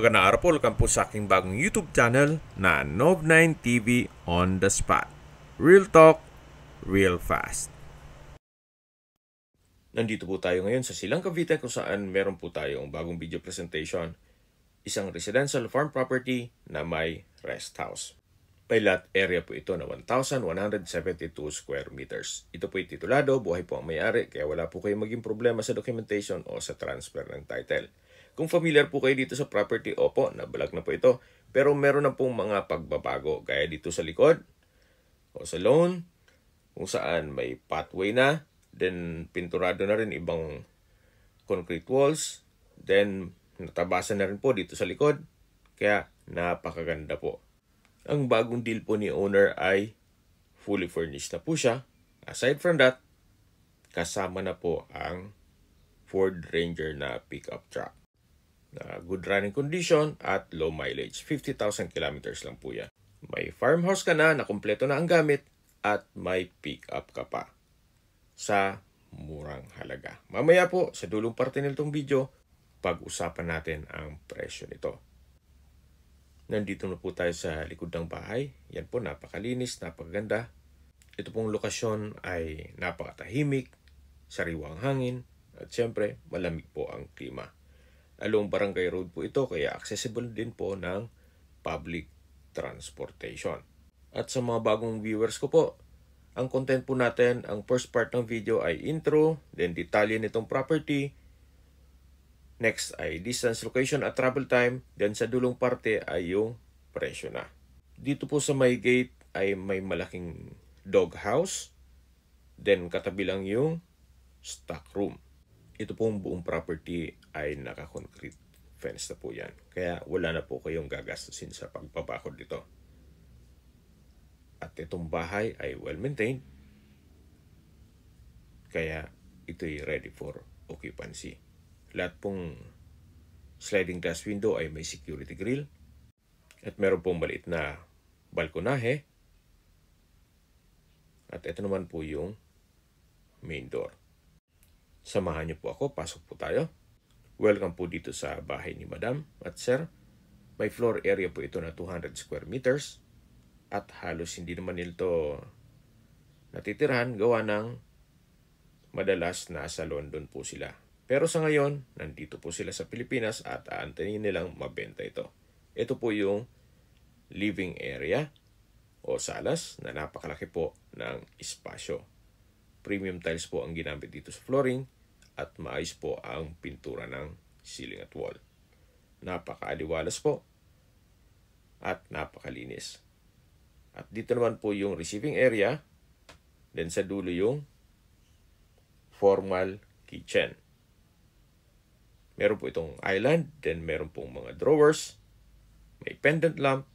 Magandang araw po, welcome po sa aking bagong YouTube channel na Nov9 TV on the Spot. Real talk, real fast. Nandito po tayo ngayon sa Silang Cavite kung saan meron po tayong bagong video presentation. Isang residential farm property na may rest house. May lot area po ito na 1,172 square meters. Ito po ay titulado, buhay po ang may-ari, kaya wala po kayong maging problema sa documentation o sa transfer ng title. Kung familiar po kayo dito sa property, opo, nabalag na po ito. Pero meron na pong mga pagbabago, gaya dito sa likod o sa loan, kung saan may pathway na, then pinturado na rin ibang concrete walls, then natabasan na rin po dito sa likod, kaya napakaganda po. Ang bagong deal po ni owner ay fully furnished na po siya. Aside from that, kasama na po ang Ford Ranger na pickup truck. Good running condition at low mileage. 50,000 kilometers lang po yan. May farmhouse ka na kumpleto na ang gamit at may pickup ka pa sa murang halaga. Mamaya po sa dulong parte nitong video, pag-usapan natin ang presyo nito. Nandito na po tayo sa likod ng bahay. Yan po, napakalinis, napakaganda. Ito pong lokasyon ay napakatahimik, sariwang hangin, at syempre malamig po ang klima. Along Barangay Road po ito, kaya accessible din po ng public transportation. At sa mga bagong viewers ko po, ang content po natin, ang first part ng video ay intro, then detalye nitong property. Next ay distance, location at travel time. Then sa dulong parte ay yung presyo na. Dito po sa may gate ay may malaking dog house. Then katabi lang yung stock room. Ito pong buong property ay naka-concrete fence na po yan. Kaya wala na po kayong gagastusin sa pagpapakod dito. At itong bahay ay well-maintained. Kaya ito'y ready for occupancy. Lahat pong sliding glass window ay may security grill. At meron pong maliit na balkonahe. At ito naman po yung main door. Samahan niyo po ako, pasok po tayo. Welcome po dito sa bahay ni Madam at Sir. May floor area po ito na 200 square meters. At halos hindi naman nito natitirhan gawa ng madalas nasa London po sila. Pero sa ngayon, nandito po sila sa Pilipinas at aantayin nilang mabenta ito. Ito po yung living area o salas na napakalaki po ng espasyo. Premium tiles po ang ginamit dito sa flooring at maayos po ang pintura ng ceiling at wall. Napakaaliwalas po at napakalinis. At dito naman po yung receiving area, then sa dulo yung formal kitchen. Meron po itong island, then meron pong mga drawers, may pendant lamp,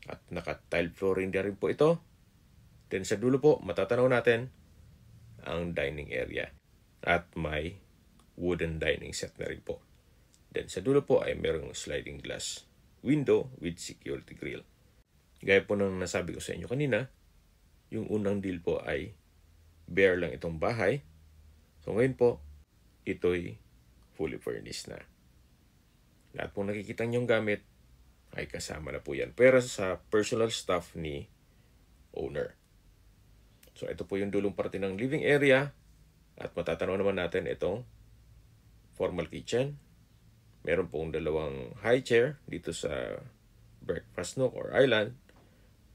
at naka-tile flooring na rin po ito. Then sa dulo po, matatanaw natin ang dining area. At may wooden dining set na rin po. Then sa dulo po ay merong sliding glass window with security grill. Gaya po ng nasabi ko sa inyo kanina, yung unang deal po ay bare lang itong bahay. So ngayon po, ito'y fully furnished na. Lahat pong nakikita niyong gamit ay kasama na po yan. Pero sa personal stuff ni owner. So ito po yung dulong parte ng living area at matatanaw naman natin itong formal kitchen. Meron pong dalawang high chair dito sa breakfast nook or island.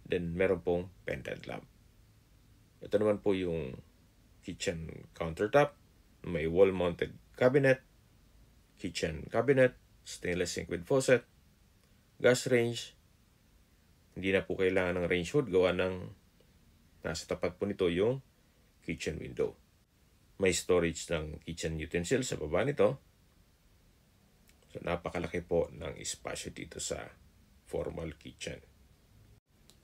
Then meron pong pendant lamp. Ito naman po yung kitchen countertop. May wall-mounted cabinet, kitchen cabinet, stainless sink with faucet, gas range. Hindi na po kailangan ng range hood gawa ng nasa tapat po nito yung kitchen window. May storage ng kitchen utensils sa baba nito. So napakalaki po ng espasyo dito sa formal kitchen.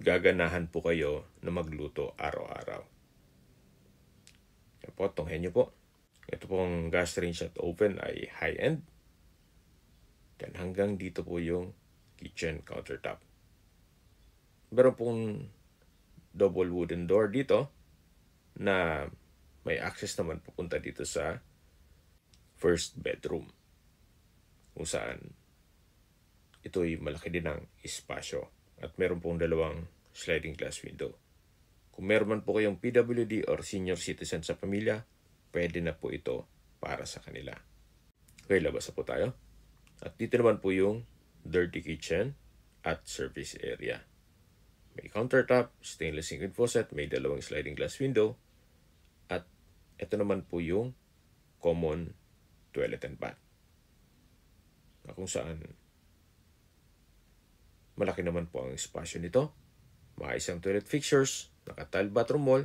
Gaganahan po kayo na magluto araw-araw. Yan po, tunghen nyo po. Ito pong gas range at oven ay high-end. Then hanggang dito po yung kitchen countertop. Meron pong double wooden door dito na may access naman papunta dito sa first bedroom. kung saan ito'y malaki din ang espasyo at meron pong dalawang sliding glass window. Kung meron man po kayong PWD or senior citizen sa pamilya, pwede na po ito para sa kanila. Okay, labas na po tayo. At dito naman po yung dirty kitchen at service area. May countertop, stainless sink and faucet, may dalawang sliding glass window, at ito naman po yung common toilet and bath. Na kung saan malaki naman po ang espasyo nito. Maayos ang toilet fixtures, naka-tile bathroom wall,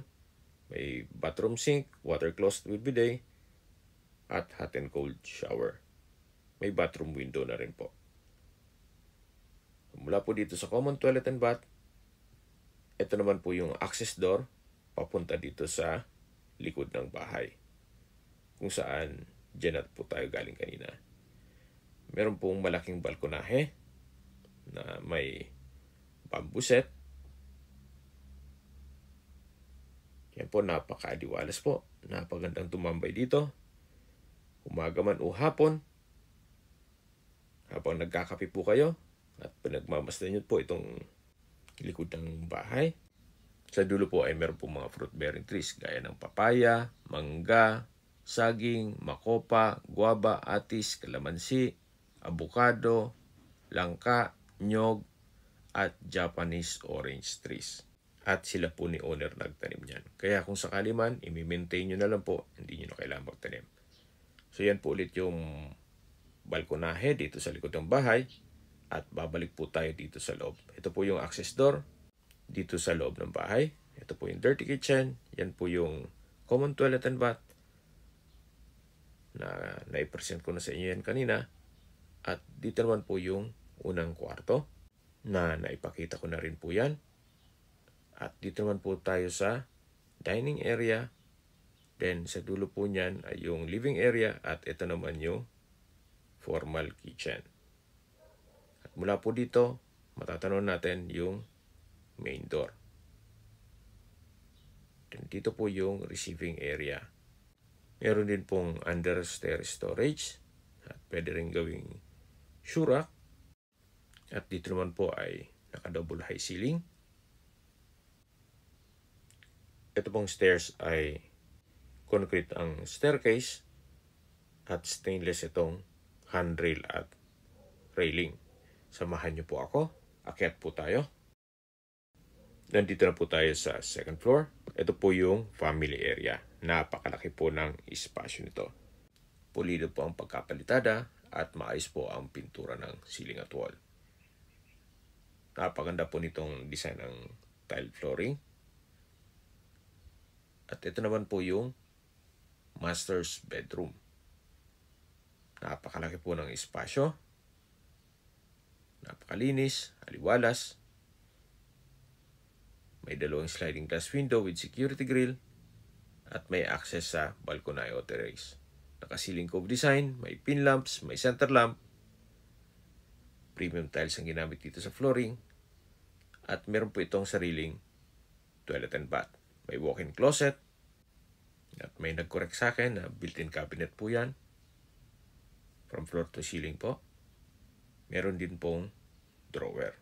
may bathroom sink, water closet with bidet, at hot and cold shower. May bathroom window na rin po. Mula po dito sa common toilet and bath, ito naman po yung access door papunta dito sa likod ng bahay. Kung saan, dyan at po tayo galing kanina. Meron pong malaking balkonahe na may bamboo set. Yan po, napaka-aliwalas po. Napagandang tumambay dito. Umaga man o hapon, habang nagkakape po kayo at pinagmamasdan nyo po itong likod ng bahay. Sa dulo po ay meron po mga fruit-bearing trees gaya ng papaya, mangga, saging, makopa, guava, atis, kalamansi, avocado, langka, nyog, at Japanese orange trees. At sila po ni owner nagtanim niyan. Kaya kung sakali man, i-maintain nyo na lang po, hindi nyo na kailangan magtanim. So yan po ulit yung balkonahe dito sa likod ng bahay. At babalik po tayo dito sa loob. Ito po yung access door dito sa loob ng bahay. Ito po yung dirty kitchen. Yan po yung common toilet and bath na nai-present ko na sa inyo yan kanina. At dito naman po yung unang kwarto na naipakita ko na rin po yan. At dito naman po tayo sa dining area. Then sa dulo po niyan ay yung living area at ito naman yung formal kitchen. At mula po dito, matatanaw natin yung main door. Then dito po yung receiving area. Meron din pong under stair storage at pwede rin gawing shoe rack. At dito naman po ay naka-double high ceiling. Ito pong stairs ay concrete ang staircase at stainless itong handrail at railing. Samahan niyo po ako. Akyat po tayo. Nandito na po tayo sa second floor. Ito po yung family area. Napakalaki po ng espasyo nito. Pulido po ang pagkapalitada at maayos po ang pintura ng ceiling at wall. Napaganda po nitong design ng tile flooring. At ito naman po yung master's bedroom. Napakalaki po ng espasyo. Napakalinis, aliwalas. May dalawang sliding glass window with security grill. At may access sa balcony o terrace. Naka-ceiling cove design, may pin lamps, may center lamp. Premium tiles ang ginamit dito sa flooring. At meron po itong sariling toilet and bath. May walk-in closet. At may nag-correct sa akin na built-in cabinet po yan. From floor to ceiling po. Meron din pong drawer.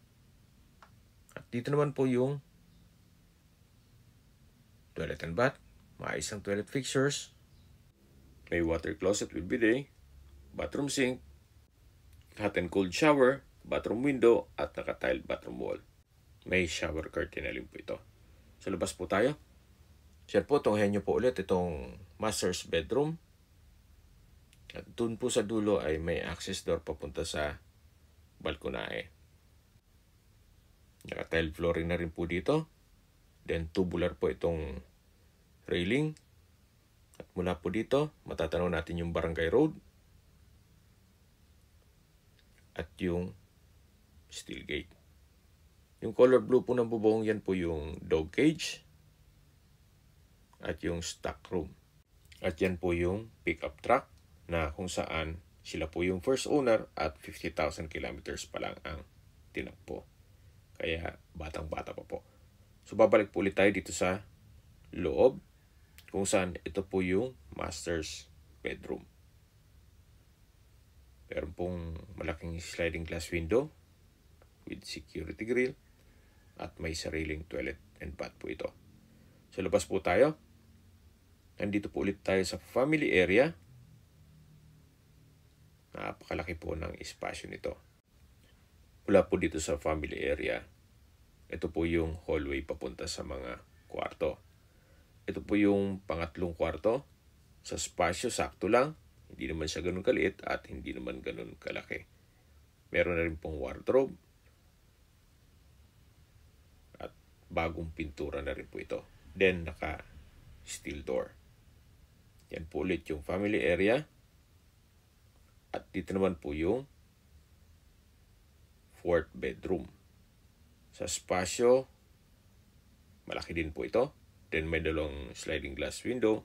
At dito naman po yung toilet and bath. Maayos ang toilet fixtures. May water closet with bidet. Bathroom sink. Hot and cold shower. Bathroom window. At naka-tile bathroom wall. May shower curtain na rin po ito. Sa labas po tayo. Share po, tunghayan nyo po ulit itong master's bedroom. At dun po sa dulo ay may access door papunta sa balkonahe. Naka-tile flooring na rin po dito. Then tubular po itong railing. At mula po dito, matatanaw natin yung barangay road. At yung steel gate. Yung color blue po ng bubong, yan po yung dog cage. At yung stock room. At yan po yung pickup truck na kung saan sila po yung first owner at 50,000 kilometers pa lang ang tinakbo. Kaya batang-bata pa po. So babalik po ulit tayo dito sa loob kung saan ito po yung master's bedroom. Meron pong malaking sliding glass window with security grill at may sariling toilet and bath po ito. So labas po tayo. Nandito po ulit tayo sa family area. Napakalaki po ng espasyo nito. Mula po dito sa family area, ito po yung hallway papunta sa mga kwarto. Ito po yung pangatlong kwarto. Sa espasyo, sakto lang. Hindi naman siya ganun kaliit at hindi naman ganun kalaki. Meron na rin pong wardrobe. At bagong pintura na rin po ito. Then, naka-steel door. Yan po ulit yung family area. At dito naman po yung fourth bedroom. Sa espasyo, malaki din po ito. Then may dalawang sliding glass window.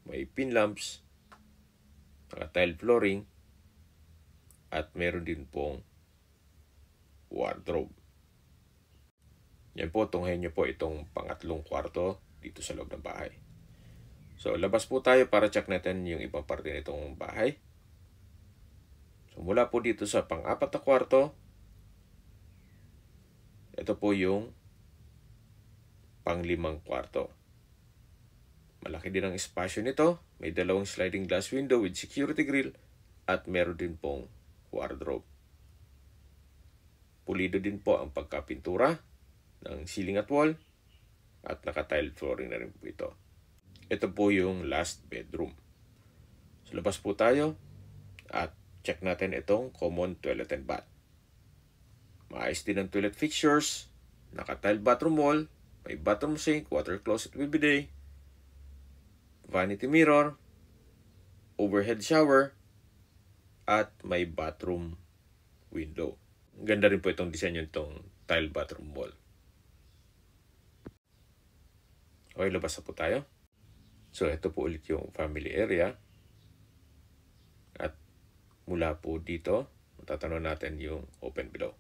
May pin lamps. Naka-tile flooring. At meron din pong wardrobe. Yan po, tunghayin nyo po itong pangatlong kwarto dito sa loob ng bahay. So, labas po tayo para check natin yung ibang parte nitong bahay. So, mula po dito sa pang-apat na kwarto, ito po yung pang-limang kwarto. Malaki din ang espasyo nito. May dalawang sliding glass window with security grill at meron din pong wardrobe. Pulido din po ang pagkapintura ng ceiling at wall at naka-tile flooring na rin po ito. Ito po yung last bedroom. So, labas po tayo at check natin itong common toilet and bath. Maayos din ang toilet fixtures, naka-tile bathroom wall, may bathroom sink, water closet with bidet, vanity mirror, overhead shower, at may bathroom window. Ganda rin po itong disenyo nitong tile bathroom wall. Okay, labas na po tayo. So, ito po ulit yung family area. At mula po dito, matatanong natin yung open below.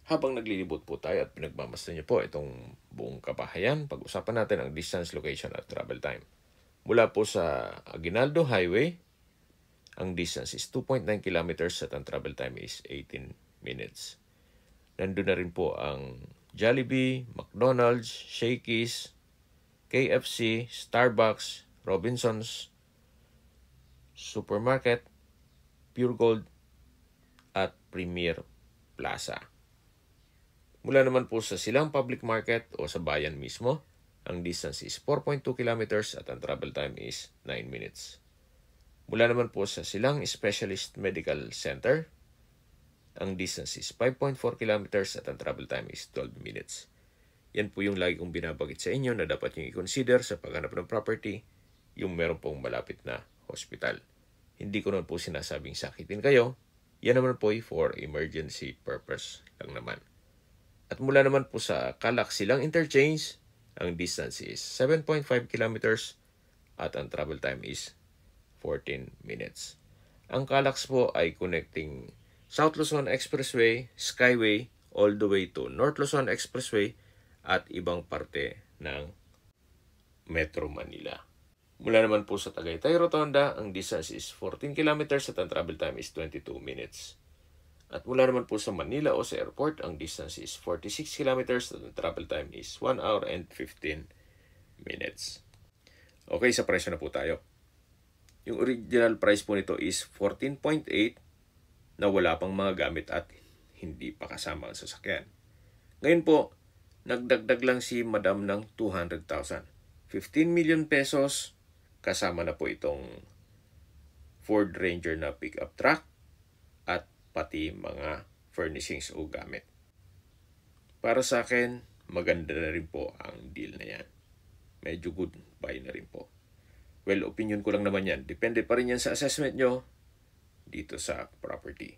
Habang naglilibot po tayo at pinagmamasdan niyo po itong buong kabahayan, pag-usapan natin ang distance, location at travel time. Mula po sa Aguinaldo Highway, ang distance is 2.9 kilometers at ang travel time is 18 minutes. Nandun na rin po ang Jollibee, McDonald's, Shakey's, KFC, Starbucks, Robinsons, Supermarket, Pure Gold, at Premier Plaza. Mula naman po sa Silang Public Market o sa bayan mismo, ang distance is 4.2 kilometers at ang travel time is 9 minutes. Mula naman po sa Silang Specialist Medical Center, ang distance is 5.4 kilometers at ang travel time is 12 minutes. Yan po yung lagi kong binabagit sa inyo na dapat nyo i-consider sa paghanap ng property, yung meron pong malapit na hospital. Hindi ko naman po sinasabing sakitin kayo. Yan naman po for emergency purpose lang naman. At mula naman po sa Calac Silang Interchange, ang distance is 7.5 kilometers at ang travel time is 14 minutes. Ang Calac po ay connecting South Luzon Expressway, Skyway, all the way to North Luzon Expressway at ibang parte ng Metro Manila. Mula naman po sa Tagaytay Rotonda, ang distance is 14 kilometers at ang travel time is 22 minutes. At mula naman po sa Manila o sa airport, ang distance is 46 kilometers at ang travel time is 1 hour and 15 minutes. Okay, sa presyo na po tayo. Yung original price po nito is 14.8 na wala pang mga gamit at hindi pa kasama ang sasakyan. Ngayon po, nagdagdag lang si Madam ng 200,000. 15 million pesos kasama na po itong Ford Ranger na pickup truck at pati mga furnishings o gamit. Para sa akin, maganda na rin po ang deal na yan. Medyo good buy na rin po. Well, opinion ko lang naman yan. Depende pa rin yan sa assessment nyo dito sa property.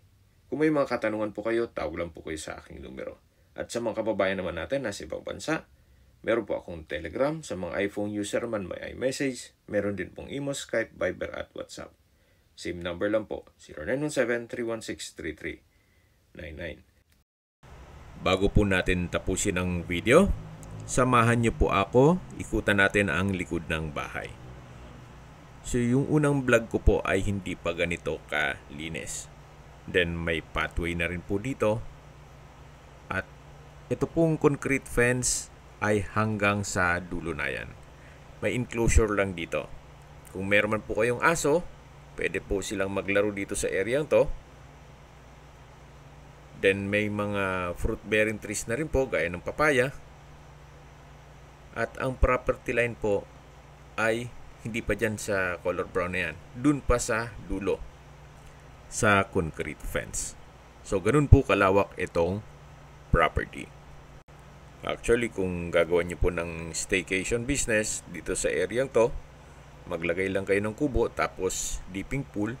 Kung may mga katanungan po kayo, tawag lang po kayo sa aking numero. At sa mga kababayan naman natin nasa ibang bansa, meron po akong Telegram. Sa mga iPhone user man may iMessage. Meron din pong Imo, Skype, Viber at WhatsApp. Same number lang po, 0917-316-3399. Bago po natin tapusin ang video, samahan niyo po ako, ikutan natin ang likod ng bahay. So yung unang vlog ko po ay hindi pa ganito kalinis. Then may pathway na rin po dito. At ito pong concrete fence ay hanggang sa dulo na yan. May enclosure lang dito. Kung meron man po kayong aso, pwede po silang maglaro dito sa area to. Then may mga fruit-bearing trees na rin po, gaya ng papaya. At ang property line po ay hindi pa dyan sa color brown na yan. Dun pa sa dulo, sa concrete fence. So, ganun po kalawak itong property. Actually, kung gagawa nyo po ng staycation business dito sa area to, maglagay lang kayo ng kubo tapos dipping pool,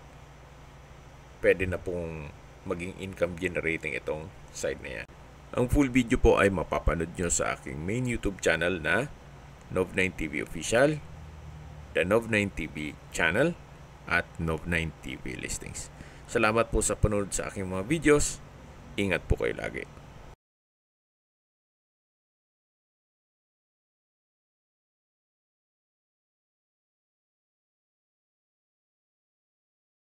pwede na pong maging income generating itong side na yan. Ang full video po ay mapapanood nyo sa aking main YouTube channel na Nov9 TV Official, the Nov9 TV channel, at Nov9 TV Listings. Salamat po sa panood sa aking mga videos. Ingat po kayo lagi.